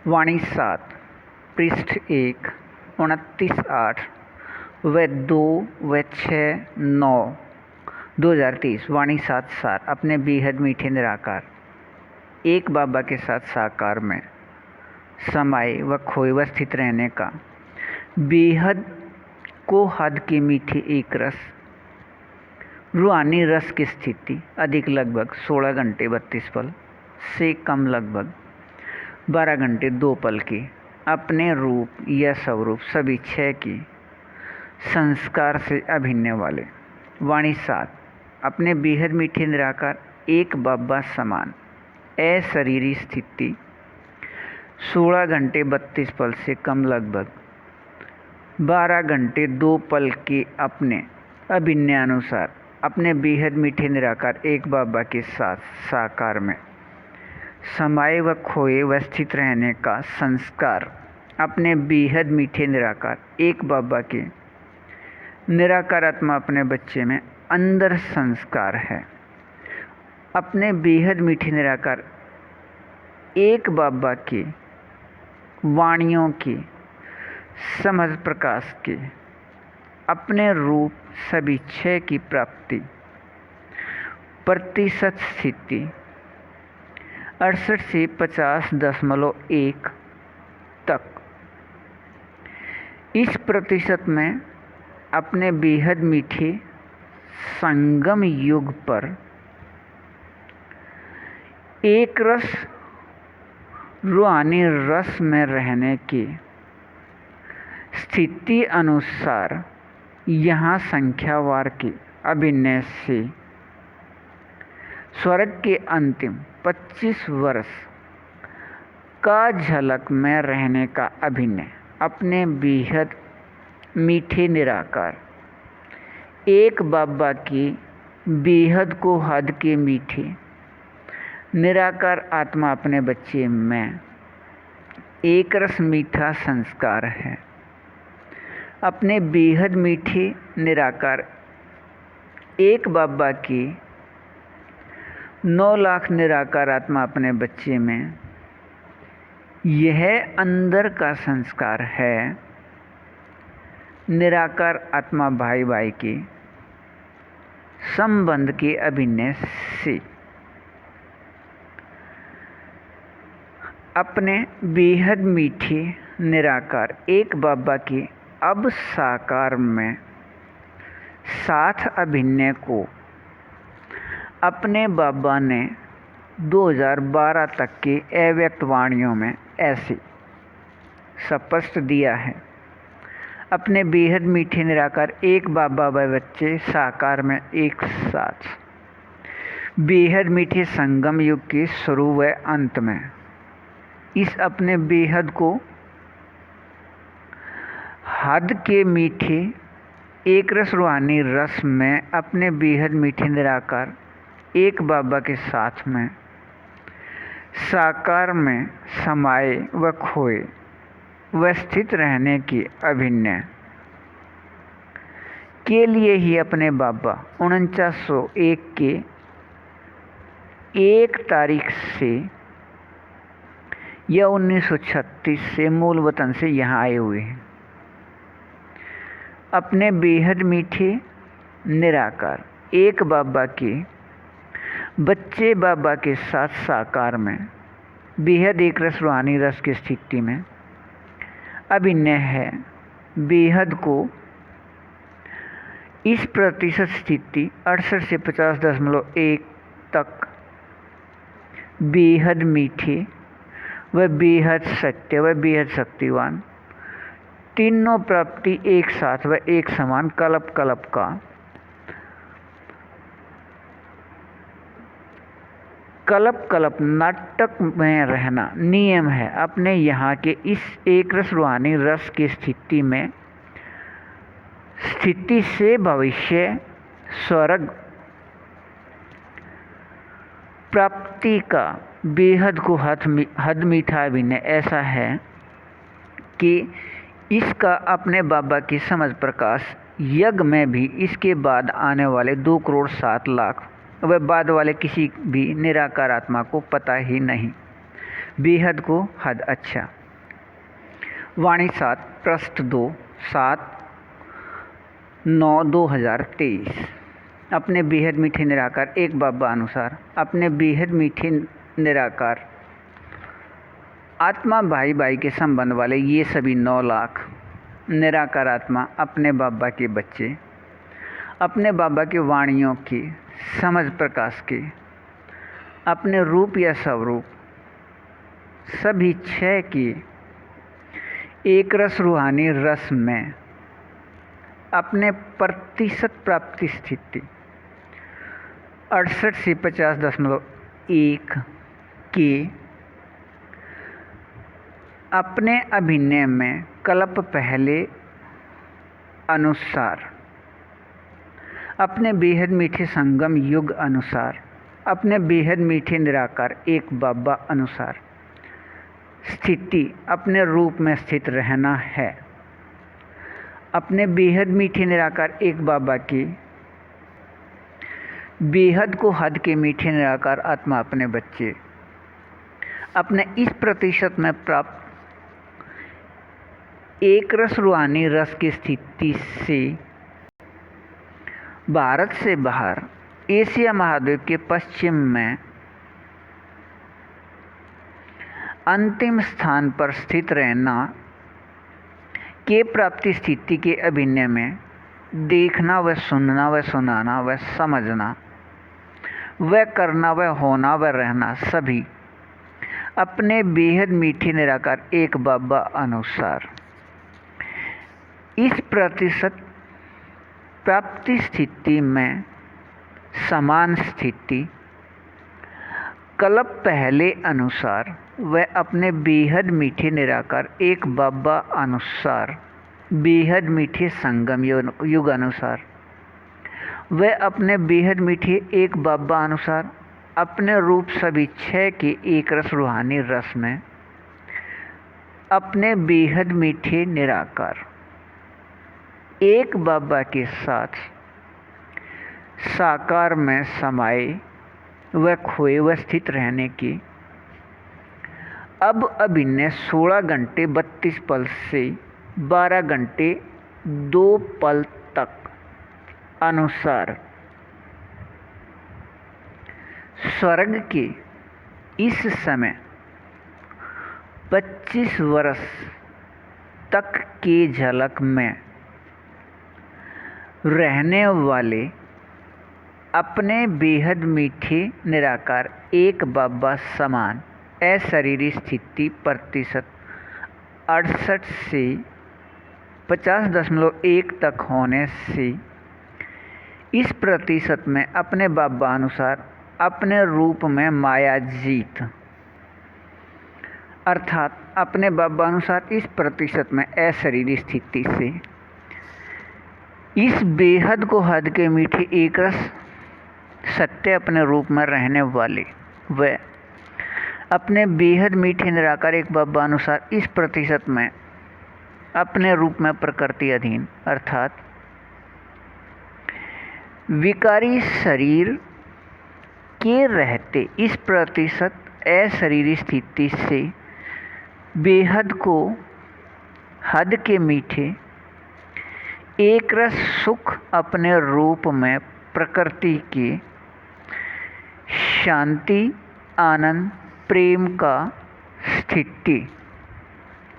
वाणी 7 पृष्ठ 1 29/8 व 2 व 6/9 2023। वाणी 7 सार अपने बेहद मीठे निराकार एक बाबा के साथ साकार में समाये व खोए व स्थित रहने का बेहद को हद के मीठे एक रस रूहानी रस की स्थिति अधिक लगभग 16 घंटे 32 पल से कम लगभग 12 घंटे 2 पल की अपने रूप या स्वरूप सभी 6 की संस्कार से अभिन्न वाले। वाणी 7 अपने बेहद मीठे निराकार एक बाबा समान अशरीरी स्थिति 16 घंटे 32 पल से कम लगभग 12 घंटे 2 पल के अपने अभिन्न अनुसार अपने बेहद मीठे निराकार एक बाबा के साथ साकार में समाये व खोए व स्थित रहने का संस्कार अपने बेहद मीठे निराकार एक बाबा के निराकार आत्मा अपने बच्चे में अंदर संस्कार है। अपने बेहद मीठे निराकार एक बाबा के वाणियों की समझ प्रकाश के अपने रूप सभी 6 की प्राप्ति प्रतिशत स्थिति 68 से 50.1 तक। इस प्रतिशत में अपने बेहद मीठे संगम युग पर एक रस रूहानी रस में रहने की स्थिति अनुसार यहाँ संख्यावार के अभिनय से स्वर्ग के अंतिम 25 वर्ष का झलक में रहने का अभिनय अपने बेहद मीठे निराकार एक बाबा की बेहद को हद के मीठे निराकार आत्मा अपने बच्चे में एक रस मीठा संस्कार है। अपने बेहद मीठे निराकार एक बाबा की 9 लाख निराकार आत्मा अपने बच्चे में यह अंदर का संस्कार है। निराकार आत्मा भाई भाई के संबंध के अभिनय से अपने बेहद मीठे निराकार एक बाबा के अब साकार में साथ अभिनय को अपने बाबा ने 2012 तक के अव्यक्त वाणियों में ऐसे स्पष्ट दिया है। अपने बेहद मीठे निराकार एक बाबा व बच्चे साकार में एक साथ बेहद मीठे संगम युग के शुरू व अंत में इस अपने बेहद को हद के मीठे एक रस रूहानी रस में अपने बेहद मीठे निराकार एक बाबा के साथ में साकार में समाये व खोए व स्थित रहने की अभिनय के लिए ही अपने बाबा 4901 के 1 तारीख से या 1936 से मूल वतन से यहाँ आए हुए हैं। अपने बेहद मीठे निराकार एक बाबा के बच्चे बाबा के साथ साकार में बेहद एक रस रूहानी रस की स्थिति में अभिनय है। बेहद को इस प्रतिशत स्थिति 68 से 50.1 तक बेहद मीठे व बेहद सत्य व बेहद शक्तिवान तीनों प्राप्ति एक साथ व एक समान कल्प कल्प का कल्प कल्प नाटक में रहना नियम है। अपने यहाँ के इस एक रस रूहानी रस की स्थिति में स्थिति से भविष्य स्वर्ग प्राप्ति का बेहद को हद मीठा अभिनय ऐसा है कि इसका अपने बाबा की समझ प्रकाश यज्ञ में भी इसके बाद आने वाले 2 करोड़ 7 लाख व बाद वाले किसी भी निराकार आत्मा को पता ही नहीं। बेहद को हद अच्छा। वाणी 7 पृष्ठ 2 7/9/2023। अपने बेहद मीठे निराकार एक बाबा अनुसार अपने बेहद मीठे निराकार आत्मा भाई भाई के संबंध वाले ये सभी 9 लाख निराकार आत्मा अपने बाबा के बच्चे, अपने बाबा की वाणियों के समझ प्रकाश के, अपने रूप या स्वरूप सभी 6 के एक रस रूहानी रस में अपने प्रतिशत प्राप्ति स्थिति 68 से 50.1 के अपने अभिनय में कल्प पहले अनुसार अपने बेहद मीठे संगम युग अनुसार अपने बेहद मीठे निराकार एक बाबा अनुसार स्थिति अपने रूप में स्थित रहना है। अपने बेहद मीठे निराकार एक बाबा के बेहद को हद के मीठे निराकार आत्मा अपने बच्चे अपने इस प्रतिशत में प्राप्त एक रस रूहानी रस की स्थिति से भारत से बाहर एशिया महाद्वीप के पश्चिम में अंतिम स्थान पर स्थित रहना के प्राप्ति स्थिति के अभिनय में देखना व सुनना व सुनाना व समझना व करना व होना व रहना सभी अपने बेहद मीठे निराकार एक बाबा अनुसार इस प्रतिशत प्राप्ति स्थिति में समान स्थिति कल्प पहले अनुसार व अपने बेहद मीठे निराकार एक बाबा अनुसार बेहद मीठे संगम युग अनुसार व अपने बेहद मीठे एक बाबा अनुसार अपने रूप सभी 6 के एक रस रूहानी रस में अपने बेहद मीठे निराकार एक बाबा के साथ साकार में समाये व खोए व स्थित रहने की अब अभिनय 16 घंटे 32 पल से 12 घंटे 2 पल तक अनुसार स्वर्ग के इस समय 25 वर्ष तक के झलक में रहने वाले अपने बेहद मीठे निराकार एक बाबा समान अशरीरी स्थिति प्रतिशत 68 से 50.1 तक होने से इस प्रतिशत में अपने बाबा अनुसार अपने रूप में माया जीत अर्थात अपने बाबा अनुसार इस प्रतिशत में अशरीरी स्थिति से इस बेहद को हद के मीठे एक रस सत्य अपने रूप में रहने वाले व अपने बेहद मीठे निराकार एक बाबा अनुसार इस प्रतिशत में अपने रूप में प्रकृति अधीन अर्थात विकारी शरीर के रहते इस प्रतिशत अशरीरी स्थिति से बेहद को हद के मीठे एक रस सुख अपने रूप में प्रकृति के शांति आनंद प्रेम का स्थिति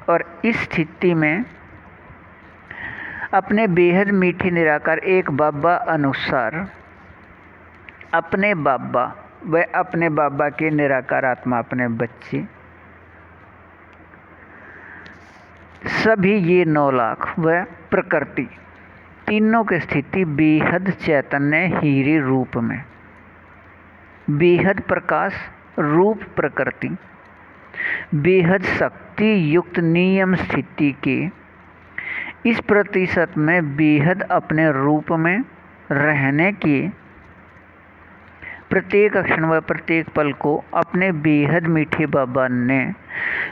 और इस स्थिति में अपने बेहद मीठे निराकार एक बाबा अनुसार अपने बाबा व अपने बाबा के निराकार आत्मा अपने बच्चे सभी ये 9 लाख व प्रकृति तीनों की स्थिति बेहद चैतन्य हीरे रूप में बेहद प्रकाश रूप प्रकृति बेहद शक्ति युक्त नियम स्थिति के इस प्रतिशत में बेहद अपने रूप में रहने के प्रत्येक क्षण व प्रत्येक पल को अपने बेहद मीठे बाबा ने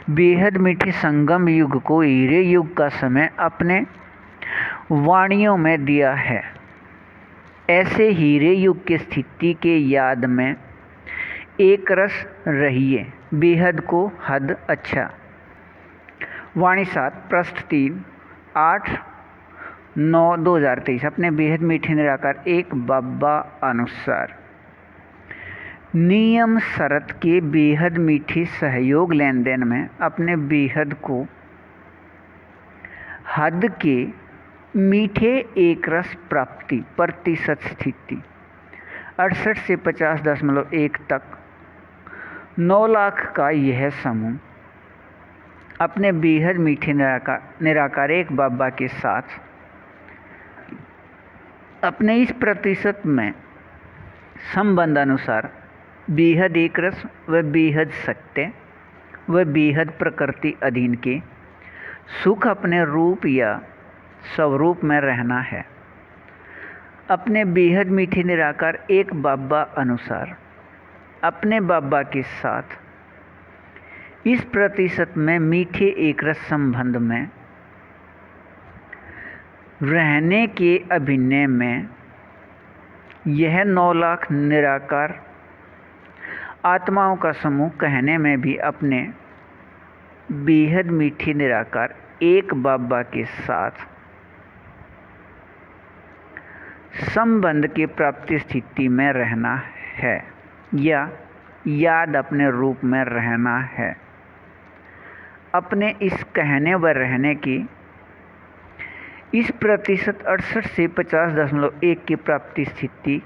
बेहद मीठे संगम युग को हीरे युग का समय अपने वाणियों में दिया है। ऐसे हीरे युग की स्थिति के याद में एक रस रहिए, बेहद को हद अच्छा। वाणी 7 पृष्ठ 3 8/9/2023 अपने बेहद मीठे निराकार एक बाबा अनुसार नियम शरत के बेहद मीठे सहयोग लेन देन में अपने बेहद को हद के मीठे एक रस प्राप्ति प्रतिशत स्थिति 68 से 50.1 तक 9 लाख का यह समूह अपने बेहद मीठे निराकार एक बाबा के साथ अपने इस प्रतिशत में संबंध अनुसार बेहद एक रस व बेहद सत्य व बेहद प्रकृति अधीन के सुख अपने रूप या स्वरूप में रहना है। अपने बेहद मीठे निराकार एक बाबा अनुसार अपने बाबा के साथ इस प्रतिशत में मीठे एक रस संबंध में रहने के अभिनय में यह 9 लाख निराकार आत्माओं का समूह कहने में भी अपने बेहद मीठे निराकार एक बाबा के साथ संबंध के प्राप्ति स्थिति में रहना है या याद अपने रूप में रहना है। अपने इस कहने व रहने की इस प्रतिशत 68 से 50.1 की प्राप्ति स्थिति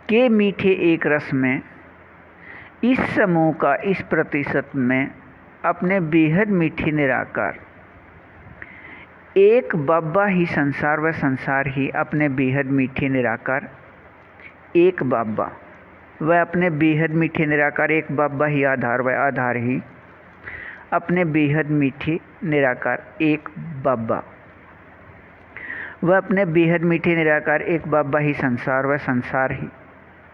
के मीठे एक रस में इस समूह का इस प्रतिशत में अपने बेहद मीठे निराकार एक बाबा ही संसार व संसार ही अपने बेहद मीठे निराकार एक बाबा व अपने बेहद मीठे निराकार एक बाबा ही आधार व आधार ही अपने बेहद मीठे निराकार एक बाबा व अपने बेहद मीठे निराकार एक बाबा ही संसार व संसार ही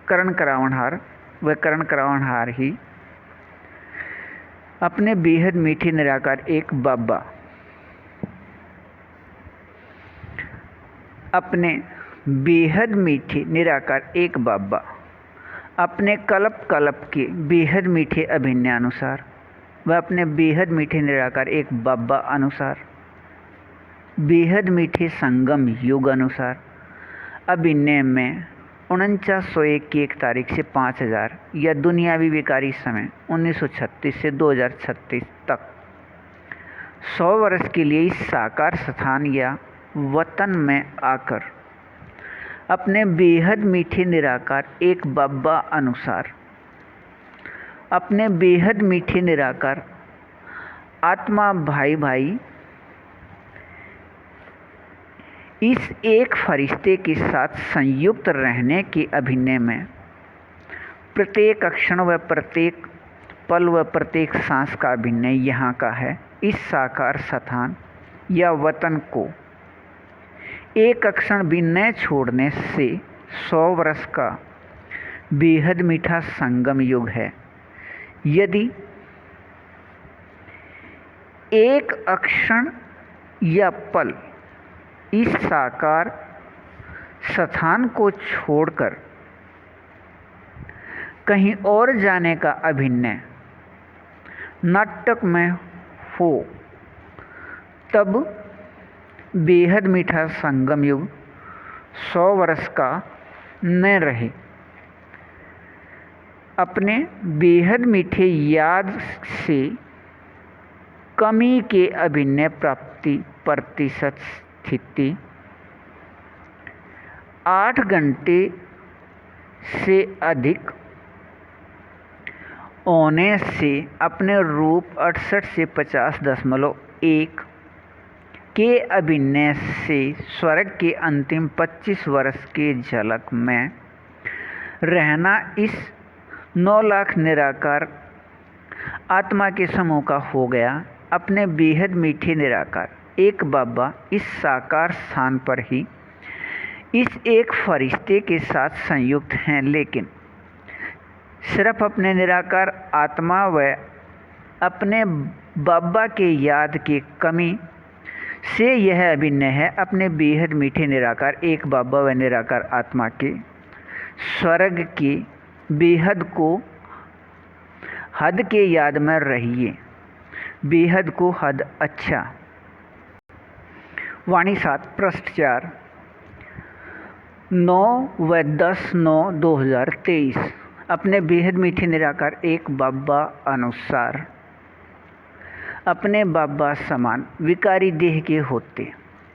करण करावनहार व करण करावनहार ही अपने बेहद मीठे निराकार एक बाबा अपने बेहद मीठे निराकार एक बाबा अपने कल्प कल्प के बेहद मीठे अभिनय अनुसार व अपने बेहद मीठे निराकार एक बाबा अनुसार बेहद मीठे संगम युग अनुसार अभिनय में 4901 की 1 तारीख से 5000 या दुनियावी विकारी समय 1936 से 2036 तक 100 वर्ष के लिए इस साकार स्थान या वतन में आकर अपने बेहद मीठे निराकार एक बाबा अनुसार अपने बेहद मीठे निराकार आत्मा भाई भाई इस एक फरिश्ते के साथ संयुक्त रहने के अभिनय में प्रत्येक क्षण व प्रत्येक पल व प्रत्येक सांस का अभिनय यहाँ का है। इस साकार स्थान या वतन को एक क्षण भी न छोड़ने से 100 वर्ष का बेहद मीठा संगम युग है। यदि एक क्षण या पल इस साकार स्थान को छोड़कर कहीं और जाने का अभिनय नाटक में हो तब बेहद मीठा संगम युग 100 वर्ष का न रहे। अपने बेहद मीठे याद से कमी के अभिनय प्राप्ति प्रतिशत स्थिति 8 घंटे से अधिक होने से अपने रूप 68 से 50.1 के अभिनय से स्वर्ग के अंतिम 25 वर्ष के झलक में रहना इस 9 लाख निराकार आत्मा के समूह का हो गया। अपने बेहद मीठे निराकार एक बाबा इस साकार स्थान पर ही इस एक फरिश्ते के साथ संयुक्त हैं, लेकिन सिर्फ अपने निराकार आत्मा व अपने बाबा के याद की कमी से यह अभिनय है। अपने बेहद मीठे निराकार एक बाबा व निराकार आत्मा के स्वर्ग के बेहद को हद के याद में रहिए, बेहद को हद अच्छा। वाणी 7 पृष्ठ 4 9 व 10/9/2023। अपने बेहद मीठे निराकार एक बाबा अनुसार अपने बाबा समान विकारी देह के होते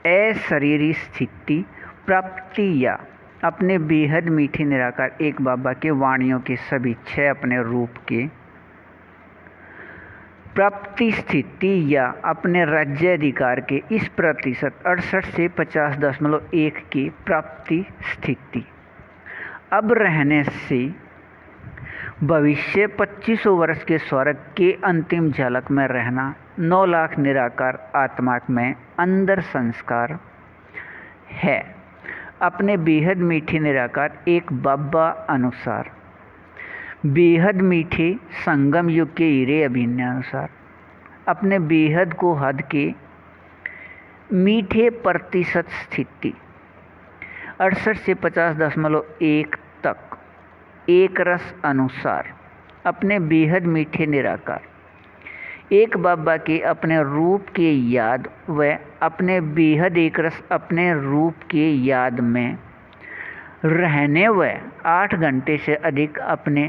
अशरीरी स्थिति प्राप्ति या अपने बेहद मीठे निराकार एक बाबा के वाणियों के सभी 6 अपने रूप के प्राप्ति स्थिति या अपने राज्याधिकार के इस प्रतिशत 68 से 50.1 की प्राप्ति स्थिति अब रहने से भविष्य 2500 वर्ष के स्वर्ग के अंतिम झलक में रहना 9 लाख निराकार आत्मा में अंदर संस्कार है। अपने बेहद मीठे निराकार एक बाबा अनुसार बेहद मीठे संगम युग के हीरे अभिन्न अनुसार अपने बेहद को हद के मीठे प्रतिशत स्थिति 68 से 50.1 तक एक रस अनुसार अपने बेहद मीठे निराकार एक बाबा के अपने रूप के याद व अपने बेहद एक रस अपने रूप के याद में रहने व 8 घंटे से अधिक अपने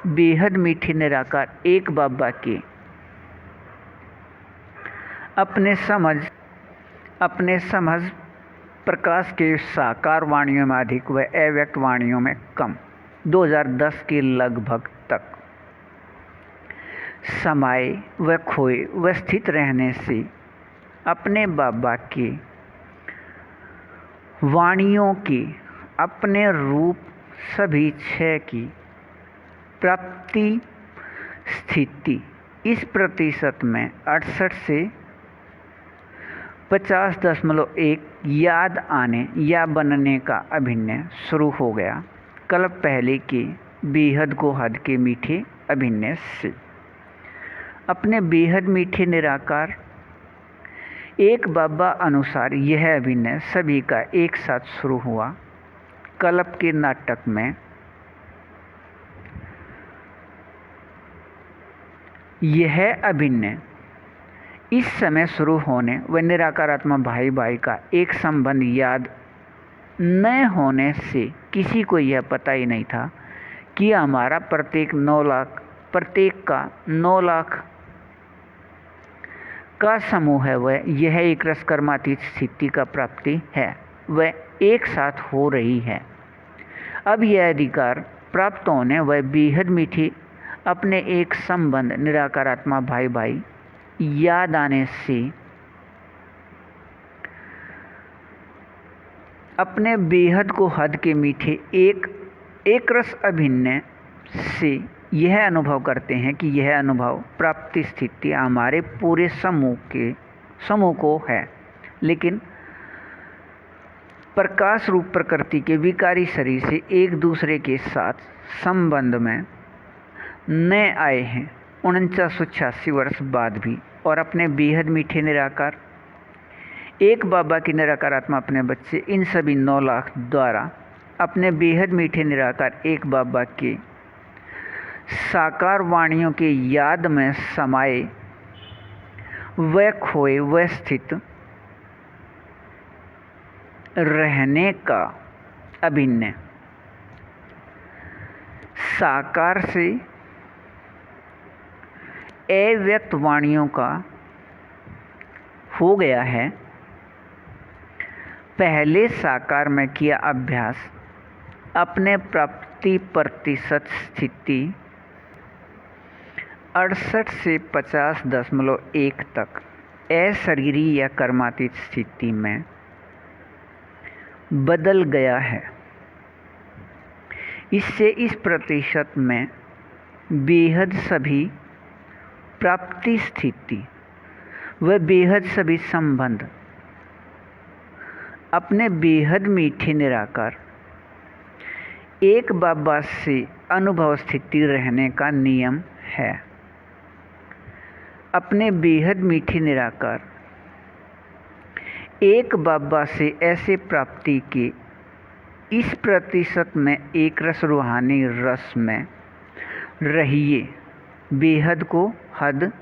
बेहद मीठे निराकार एक बाबा के अपने समझ प्रकाश के साकार वाणियों में अधिक व अव्यक्त वाणियों में कम 2010 के लगभग तक समाये व खोए व स्थित रहने से अपने बाबा के वाणियों के अपने रूप सभी 6 की प्राप्ति स्थिति इस प्रतिशत में 68 से 50.1 याद आने या बनने का अभिनय शुरू हो गया कल पहले के बेहद को हद के मीठे अभिनय से। अपने बेहद मीठे निराकार एक बाबा अनुसार यह अभिनय सभी का एक साथ शुरू हुआ कल्प के नाटक में। यह अभिनय इस समय शुरू होने व निराकार आत्मा भाई भाई का एक संबंध याद न होने से किसी को यह पता ही नहीं था कि हमारा प्रत्येक का 9 लाख का समूह है वह यह एक रस कर्मातीत स्थिति का प्राप्ति है वह एक साथ हो रही है। अब यह अधिकार प्राप्त होने व बेहद मीठी अपने एक संबंध निराकार आत्मा भाई भाई याद आने से अपने बेहद को हद के मीठे एक रस अभिनय से यह अनुभव करते हैं कि यह अनुभव प्राप्ति स्थिति हमारे पूरे समूह को है, लेकिन प्रकाश रूप प्रकृति के विकारी शरीर से एक दूसरे के साथ संबंध में न आए हैं 4986 वर्ष बाद भी। और अपने बेहद मीठे निराकार एक बाबा की निराकार आत्मा अपने बच्चे इन सभी 9 लाख द्वारा अपने बेहद मीठे निराकार एक बाबा के साकार वाणियों के याद में समाये व खोए व स्थित रहने का अभिनय साकार से अव्यक्त वाणियों का हो गया है। पहले साकार में किया अभ्यास अपने प्राप्ति प्रतिशत स्थिति 68 से 50.1 तक अशरीरी या कर्मातीत स्थिति में बदल गया है। इससे इस प्रतिशत में बेहद सभी प्राप्ति स्थिति व बेहद सभी संबंध अपने बेहद मीठे निराकार एक बाबा से अनुभव स्थिति रहने का नियम है। अपने बेहद मीठे निराकार एक बाबा से ऐसे प्राप्ति के इस प्रतिशत में एक रस रूहानी रस में रहिए, बेहद को हद